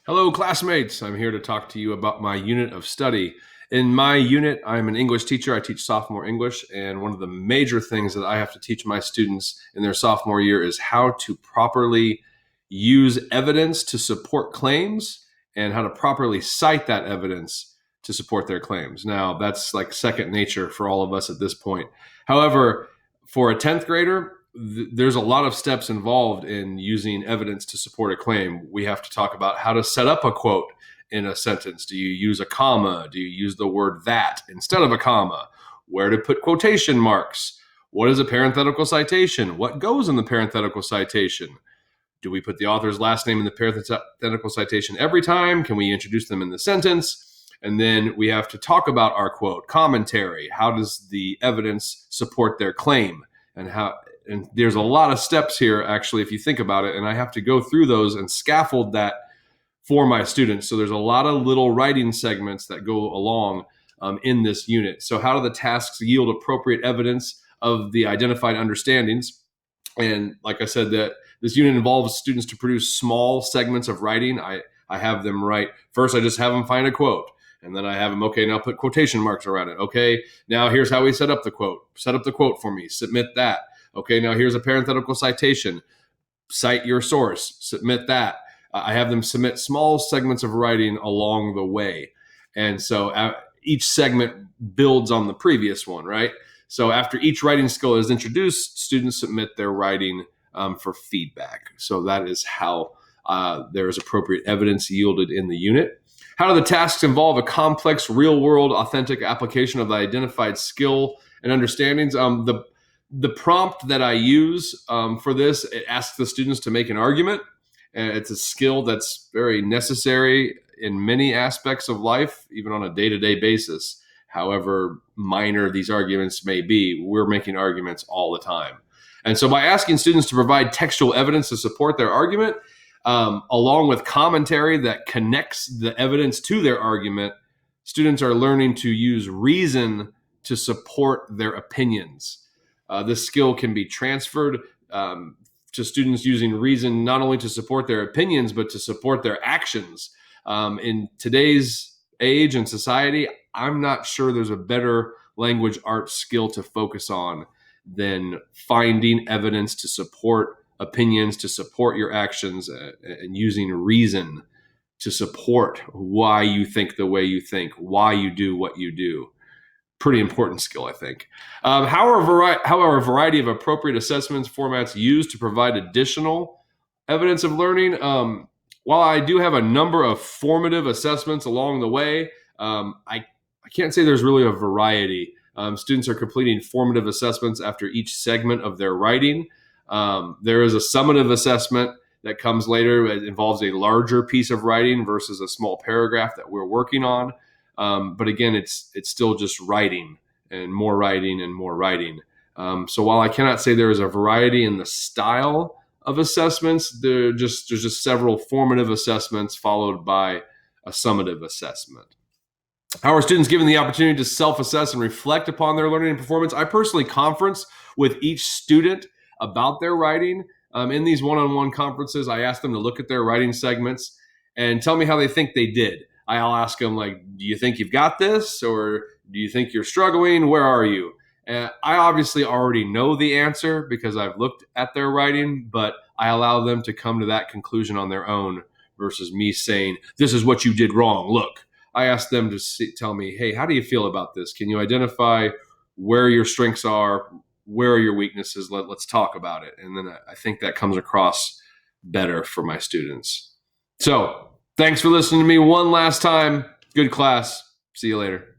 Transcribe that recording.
Hello, classmates. I'm here to talk to you about my unit of study. In my unit, I'm an English teacher. I teach sophomore English, and one of the major things that I have to teach my students in their sophomore year is how to properly use evidence to support claims and how to properly cite that evidence to support their claims. Now, that's like second nature for all of us at this point. However, for a 10th grader, there's a lot of steps involved in using evidence to support a claim. We have to talk about how to set up a quote in a sentence. Do you use a comma? Do you use the word that instead of a comma? Where to put quotation marks? What is a parenthetical citation? What goes in the parenthetical citation? Do we put the author's last name in the parenthetical citation every time? Can we introduce them in the sentence? And then we have to talk about our quote, commentary. How does the evidence support their claim? And there's a lot of steps here, actually, if you think about it, and I have to go through those and scaffold that for my students. So there's a lot of little writing segments that go along in this unit. So how do the tasks yield appropriate evidence of the identified understandings? And like I said, that this unit involves students to produce small segments of writing. I have them write. First, I just have them find a quote. And then I have them, okay, now put quotation marks around it. Okay, now here's how we set up the quote. Set up the quote for me. Submit that. Okay, now here's a parenthetical citation. Cite your source. Submit that. I have them submit small segments of writing along the way. And so each segment builds on the previous one, right? So after each writing skill is introduced, students submit their writing for feedback. So that is how there is appropriate evidence yielded in the unit. How do the tasks involve a complex, real-world, authentic application of the identified skill and understandings? The prompt that I use for this, it asks the students to make an argument. And it's a skill that's very necessary in many aspects of life, even on a day-to-day basis. However minor these arguments may be, we're making arguments all the time. And so by asking students to provide textual evidence to support their argument, along with commentary that connects the evidence to their argument, students are learning to use reason to support their opinions. This skill can be transferred to students using reason not only to support their opinions, but to support their actions. In today's age and society, I'm not sure there's a better language arts skill to focus on than finding evidence to support opinions, to support your actions, and using reason to support why you think the way you think, why you do what you do. Pretty important skill, I think. How are a variety of appropriate assessments formats used to provide additional evidence of learning? While I do have a number of formative assessments along the way, I can't say there's really a variety. Students are completing formative assessments after each segment of their writing. There is a summative assessment that comes later. It involves a larger piece of writing versus a small paragraph that we're working on. But again, it's still just writing and more writing and more writing. So while I cannot say there is a variety in the style of assessments, there's just several formative assessments followed by a summative assessment. How are students given the opportunity to self-assess and reflect upon their learning and performance? I personally conference with each student about their writing. In these one-on-one conferences, I ask them to look at their writing segments and tell me how they think they did. I'll ask them, like, do you think you've got this? Or do you think you're struggling? Where are you? And I obviously already know the answer because I've looked at their writing, but I allow them to come to that conclusion on their own versus me saying, this is what you did wrong. Look, I ask them to tell me, hey, how do you feel about this? Can you identify where your strengths are? Where are your weaknesses? Let's talk about it. And then I think that comes across better for my students. So thanks for listening to me one last time. Good class. See you later.